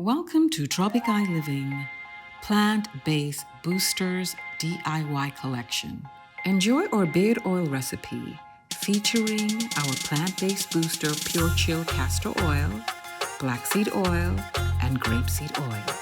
Welcome to Tropic Eye Living, Plant-Based Boosters DIY Collection. Enjoy our beard oil recipe featuring our plant-based booster Pure Chill castor oil, black seed oil, and grapeseed oil.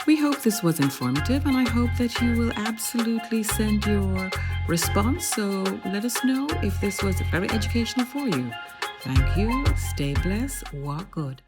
We hope this was informative, and I hope that you will absolutely send your response. So let us know if this was very educational for you. Thank you. Stay blessed. Walk good.